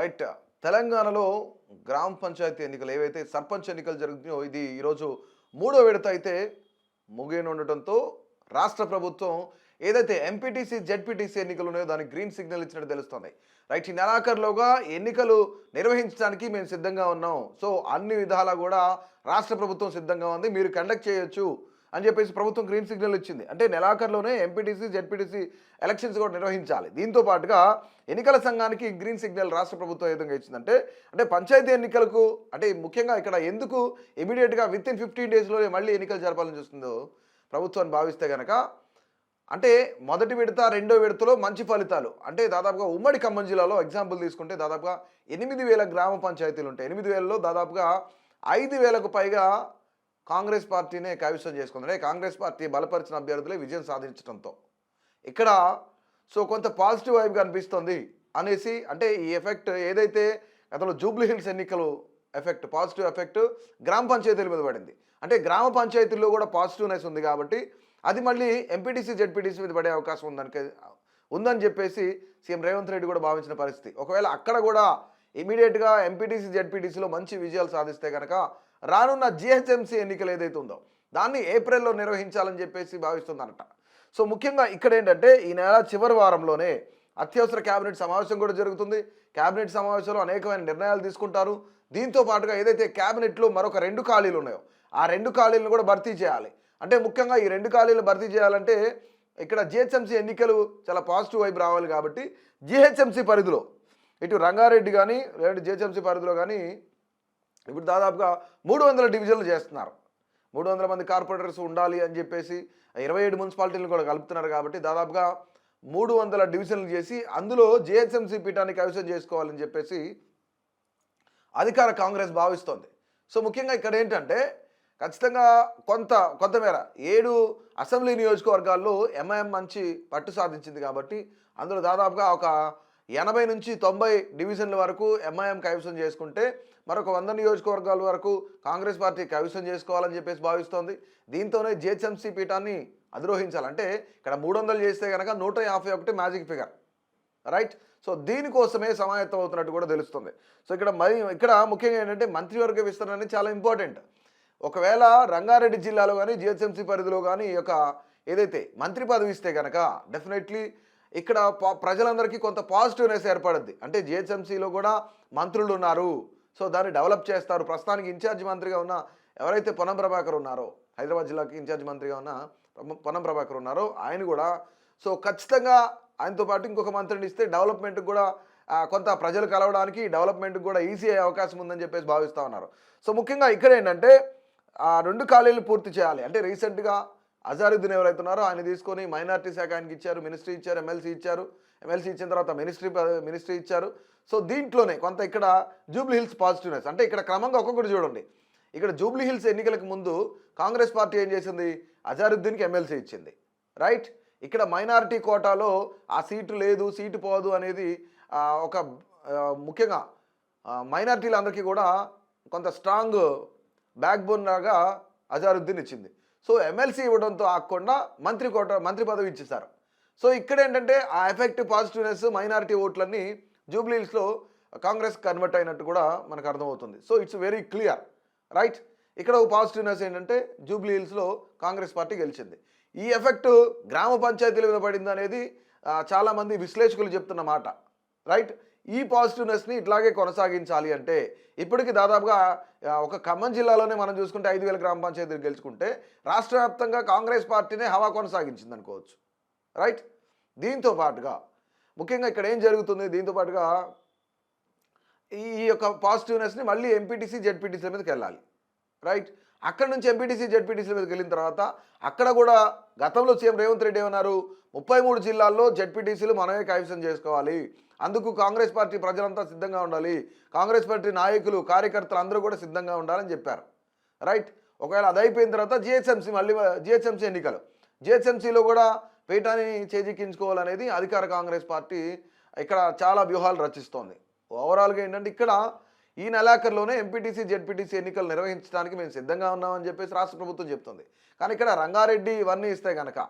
Right. తెలంగాణలో గ్రామ పంచాయతీ ఎన్నికలు ఏవైతే సర్పంచ్ ఎన్నికలు జరుగుతున్నాయో ఇది ఈరోజు మూడో విడత అయితే ముగియనుండటంతో రాష్ట్ర ప్రభుత్వం ఏదైతే ఎంపీటీసీ జెడ్పీటీసీ ఎన్నికలు ఉన్నాయో దానికి గ్రీన్ సిగ్నల్ ఇచ్చినట్టు తెలుస్తుంది. రైట్, ఈ నెలాఖరులోగా ఎన్నికలు నిర్వహించడానికి మేము సిద్ధంగా ఉన్నాం. సో అన్ని విధాలా కూడా రాష్ట్ర ప్రభుత్వం సిద్ధంగా ఉంది, మీరు కండక్ట్ చేయొచ్చు అని చెప్పేసి ప్రభుత్వం గ్రీన్ సిగ్నల్ ఇచ్చింది. అంటే నెలాఖరులోనే ఎంపీటీసీ జెడ్పీటీసీ ఎలక్షన్స్ కూడా నిర్వహించాలి. దీంతో పాటుగా ఎన్నికల సంఘానికి గ్రీన్ సిగ్నల్ రాష్ట్ర ప్రభుత్వం ఏ విధంగా ఇచ్చిందంటే అంటే పంచాయతీ ఎన్నికలకు అంటే ముఖ్యంగా ఇక్కడ ఎందుకు ఇమీడియట్గా విత్ ఇన్ 15 డేస్లోనే మళ్ళీ ఎన్నికలు జరపాలని చూస్తుందో ప్రభుత్వాన్ని భావిస్తే కనుక అంటే మొదటి విడత రెండో విడతలో మంచి ఫలితాలు అంటే దాదాపుగా ఉమ్మడి ఖమ్మం జిల్లాలో ఎగ్జాంపుల్ తీసుకుంటే దాదాపుగా 8,000 గ్రామ పంచాయతీలు ఉంటాయి. 8,000లో దాదాపుగా 5,000కు పైగా కాంగ్రెస్ పార్టీనే కైవసం చేసుకుంది. అంటే కాంగ్రెస్ పార్టీ బలపరిచిన అభ్యర్థులే విజయం సాధించడంతో ఇక్కడ సో కొంత పాజిటివ్ వైబ్ కనిపిస్తుంది అనేసి అంటే ఈ ఎఫెక్ట్ ఏదైతే గతంలో జూబ్లీ హిల్స్ ఎన్నికలు ఎఫెక్ట్ పాజిటివ్ ఎఫెక్ట్ గ్రామ పంచాయతీల మీద పడింది. అంటే గ్రామ పంచాయతీల్లో కూడా పాజిటివ్నెస్ ఉంది కాబట్టి అది మళ్ళీ ఎంపీటీసీ జెడ్పీటీసీ మీద పడే అవకాశం ఉందని చెప్పేసి సీఎం రేవంత్ రెడ్డి కూడా భావించిన పరిస్థితి. ఒకవేళ అక్కడ కూడా ఇమీడియట్గా ఎంపీటీసీ జెడ్పీటీసీలో మంచి విజయాలు సాధిస్తే కనుక రానున్న జిహెచ్ఎంసీ ఎన్నికలు ఏదైతే ఉందో దాన్ని ఏప్రిల్లో నిర్వహించాలని చెప్పేసి భావిస్తుందన్నట. సో ముఖ్యంగా ఇక్కడ ఏంటంటే ఈ నెల చివరి వారంలోనే అత్యవసర క్యాబినెట్ సమావేశం కూడా జరుగుతుంది. క్యాబినెట్ సమావేశంలో అనేకమైన నిర్ణయాలు తీసుకుంటారు. దీంతో పాటుగా ఏదైతే క్యాబినెట్లో మరొక 2 ఖాళీలు ఉన్నాయో ఆ 2 ఖాళీలను కూడా భర్తీ చేయాలి. అంటే ముఖ్యంగా ఈ 2 ఖాళీలు భర్తీ చేయాలంటే ఇక్కడ జిహెచ్ఎంసీ ఎన్నికలు చాలా పాజిటివ్ వైపు రావాలి కాబట్టి జిహెచ్ఎంసీ పరిధిలో ఇటు రంగారెడ్డి కానీ లేదంటే జిహెచ్ఎంసీ పరిధిలో కానీ ఇప్పుడు దాదాపుగా 300 డివిజన్లు చేస్తున్నారు. 300 మంది కార్పొరేటర్స్ ఉండాలి అని చెప్పేసి 27 మున్సిపాలిటీలను కూడా కలుపుతున్నారు కాబట్టి దాదాపుగా 300 డివిజన్లు చేసి అందులో జిహెచ్ఎంసీ పీఠాన్ని కైవసం చేసుకోవాలని చెప్పేసి అధికార కాంగ్రెస్ భావిస్తోంది. సో ముఖ్యంగా ఇక్కడ ఏంటంటే ఖచ్చితంగా కొంతమేర 7 అసెంబ్లీ నియోజకవర్గాల్లో ఎంఐఎం మంచి పట్టు సాధించింది కాబట్టి అందులో దాదాపుగా ఒక 80 నుంచి 90 డివిజన్ల వరకు ఎంఐఎం కైవసం చేసుకుంటే మరొక 100 నియోజకవర్గాల వరకు కాంగ్రెస్ పార్టీ కైవసం చేసుకోవాలని చెప్పేసి భావిస్తోంది. దీంతోనే జిహెచ్ఎంసీ పీఠాన్ని అధిరోహించాలంటే ఇక్కడ 300 చేస్తే కనుక 151 మ్యాజిక్ ఫిగర్. రైట్, సో దీనికోసమే సమాయత్తం అవుతున్నట్టు కూడా తెలుస్తుంది. సో ఇక్కడ ముఖ్యంగా ఏంటంటే మంత్రివర్గ విస్తరణ అనేది చాలా ఇంపార్టెంట్. ఒకవేళ రంగారెడ్డి జిల్లాలో కానీ జిహెచ్ఎంసీ పరిధిలో కానీ ఈ యొక్క ఏదైతే మంత్రి పదవి ఇస్తే కనుక డెఫినెట్లీ ఇక్కడ ప్రజలందరికీ కొంత పాజిటివ్నెస్ ఏర్పడుద్ది. అంటే జిహెచ్ఎంసీలో కూడా మంత్రులు ఉన్నారు, సో దాన్ని డెవలప్ చేస్తారు. ప్రస్తుతానికి ఇన్ఛార్జ్ మంత్రిగా ఉన్న ఎవరైతే పొన్నం ప్రభాకర్ ఉన్నారో, హైదరాబాద్ జిల్లాకి ఇన్ఛార్జ్ మంత్రిగా ఉన్న పొన్నం ప్రభాకర్ ఉన్నారో ఆయన కూడా సో ఖచ్చితంగా ఆయనతో పాటు ఇంకొక మంత్రిని ఇస్తే డెవలప్మెంట్కి కూడా కొంత ప్రజలు కలవడానికి డెవలప్మెంట్కి కూడా ఈజీ అయ్యే అవకాశం ఉందని చెప్పేసి భావిస్తూ ఉన్నారు. సో ముఖ్యంగా ఇక్కడ ఏంటంటే 2 ఖాళీలు పూర్తి చేయాలి. అంటే రీసెంట్గా అజారుద్దీన్ ఎవరైతే ఉన్నారో ఆయన తీసుకొని మైనార్టీ శాఖ ఆయనకి ఇచ్చారు, మినిస్ట్రీ ఇచ్చారు, ఎమ్మెల్సీ ఇచ్చిన తర్వాత మినిస్ట్రీ ఇచ్చారు. సో దీంట్లోనే కొంత ఇక్కడ జూబ్లీ హిల్స్ పాజిటివ్నెస్ అంటే ఇక్కడ క్రమంగా ఒక్కొక్కటి చూడండి. ఇక్కడ జూబ్లీ హిల్స్ ఎన్నికలకు ముందు కాంగ్రెస్ పార్టీ ఏం చేసింది, అజారుద్దీన్కి ఎమ్మెల్సీ ఇచ్చింది. రైట్, ఇక్కడ మైనారిటీ కోటాలో ఆ సీటు లేదు, సీటు పోదు అనేది ఒక ముఖ్యంగా మైనారిటీలందరికీ కూడా కొంత స్ట్రాంగ్ బ్యాక్ బోన్ లాగా అజారుద్దీన్ ఇచ్చింది. సో ఎమ్మెల్సీ ఇవ్వడంతో ఆకుండా మంత్రి పదవి ఇచ్చేశారు. సో ఇక్కడ ఏంటంటే ఆ ఎఫెక్టివ్ పాజిటివ్నెస్ మైనారిటీ ఓట్లన్నీ జూబ్లీ హిల్స్లో కాంగ్రెస్ కన్వర్ట్ అయినట్టు కూడా మనకు అర్థమవుతుంది. So it's very clear. Right, ఇక్కడ ఒక పాజిటివ్నెస్ ఏంటంటే జూబ్లీ హిల్స్లో కాంగ్రెస్ పార్టీ గెలిచింది. ఈ ఎఫెక్ట్ గ్రామ పంచాయతీల మీద పడింది అనేది చాలామంది విశ్లేషకులు చెప్తున్న మాట. రైట్, ఈ పాజిటివ్నెస్ని ఇట్లాగే కొనసాగించాలి అంటే ఇప్పటికి దాదాపుగా ఒక ఖమ్మం జిల్లాలోనే మనం చూసుకుంటే 5,000 గ్రామ పంచాయతీలు గెలుచుకుంటే రాష్ట్ర వ్యాప్తంగా కాంగ్రెస్ పార్టీనే హవా కొనసాగించింది అనుకోవచ్చు. రైట్, దీంతో పాటుగా ముఖ్యంగా ఇక్కడ ఏం జరుగుతుంది, దీంతో పాటుగా ఈ యొక్క పాజిటివ్నెస్ని మళ్ళీ ఎంపీటీసీ జెడ్పీటీసీల మీదకి వెళ్ళాలి. రైట్, అక్కడ నుంచి ఎంపీటీసీ జెడ్పీటీసీల మీదకి వెళ్ళిన తర్వాత అక్కడ కూడా గతంలో సీఎం రేవంత్ రెడ్డి ఏమన్నారు, 33 జిల్లాల్లో జెడ్పీటీసీలు మనమే కైవసం చేసుకోవాలి, అందుకు కాంగ్రెస్ పార్టీ ప్రజలంతా సిద్ధంగా ఉండాలి, కాంగ్రెస్ పార్టీ నాయకులు కార్యకర్తలు అందరూ కూడా సిద్ధంగా ఉండాలని చెప్పారు. రైట్, ఒకవేళ అది అయిపోయిన తర్వాత జిహెచ్ఎంసీ ఎన్నికలు, జిహెచ్ఎంసీలో కూడా పీఠాన్ని చేజిక్కించుకోవాలనేది అధికార కాంగ్రెస్ పార్టీ ఇక్కడ చాలా వ్యూహాలు రచిస్తోంది. ఓవరాల్గా ఏంటంటే ఇక్కడ ఈ నెలాఖరులోనే ఎంపీటీసీ జెడ్పీటీసీ ఎన్నికలు నిర్వహించడానికి మేము సిద్ధంగా ఉన్నామని చెప్పేసి రాష్ట్ర ప్రభుత్వం చెప్తుంది. కానీ ఇక్కడ రంగారెడ్డి ఇవన్నీ ఇస్తే కనుక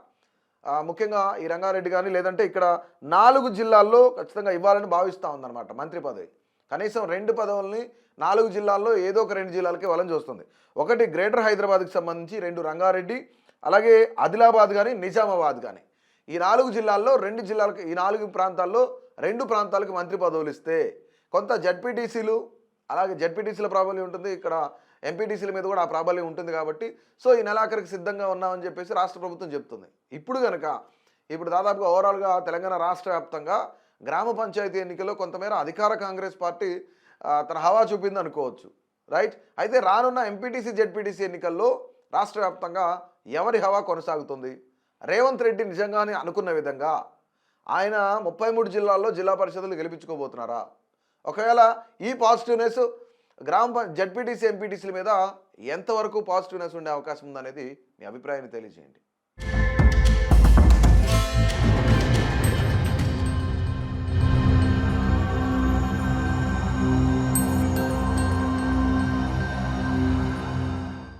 ముఖ్యంగా ఈ రంగారెడ్డి కానీ లేదంటే ఇక్కడ 4 జిల్లాల్లో ఖచ్చితంగా ఇవ్వాలని భావిస్తూ ఉందన్నమాట మంత్రి పదవి. కనీసం 2 పదవుల్ని 4 జిల్లాల్లో ఏదో ఒక 2 జిల్లాలకే వలం చూస్తుంది. ఒకటి గ్రేటర్ హైదరాబాద్‌కి సంబంధించి 2 రంగారెడ్డి, అలాగే ఆదిలాబాద్ గాని, నిజామాబాద్ గాని. ఈ 4 జిల్లాల్లో 2 జిల్లాలకి, ఈ 4 ప్రాంతాల్లో 2 ప్రాంతాలకు మంత్రి పదవులు ఇస్తే కొంత జడ్పీటీసీలు, అలాగే జడ్పీటీసీల ప్రాబల్యం ఉంటుంది. ఇక్కడ ఎంపీటీసీల మీద కూడా ఆ ప్రాబల్యం ఉంటుంది కాబట్టి సో ఈ నెలాఖరికి సిద్ధంగా ఉన్నామని చెప్పేసి రాష్ట్ర ప్రభుత్వం చెప్తుంది. ఇప్పుడు దాదాపుగా ఓవరాల్‌గా తెలంగాణ రాష్ట్ర వ్యాప్తంగా గ్రామ పంచాయతీ ఎన్నికల్లో కొంతమేర అధికార కాంగ్రెస్ పార్టీ తన హవా చూపింది అనుకోవచ్చు. రైట్. అయితే రానున్న ఎంపీటీసీ, జెడ్పీటీసీ ఎన్నికల్లో రాష్ట్ర వ్యాప్తంగా ఎవరి హవా కొనసాగుతుంది? రేవంత్ రెడ్డి నిజంగానే అనుకున్న విధంగా ఆయన 33 జిల్లాల్లో జిల్లా పరిషత్తులు గెలిపించుకోబోతున్నారా? ఒకవేళ ఈ పాజిటివ్నెస్ జెడ్పీటీసీ, ఎంపీటీసీల మీద ఎంతవరకు పాజిటివ్నెస్ ఉండే అవకాశం ఉందనేది మీ అభిప్రాయాన్ని తెలియజేయండి.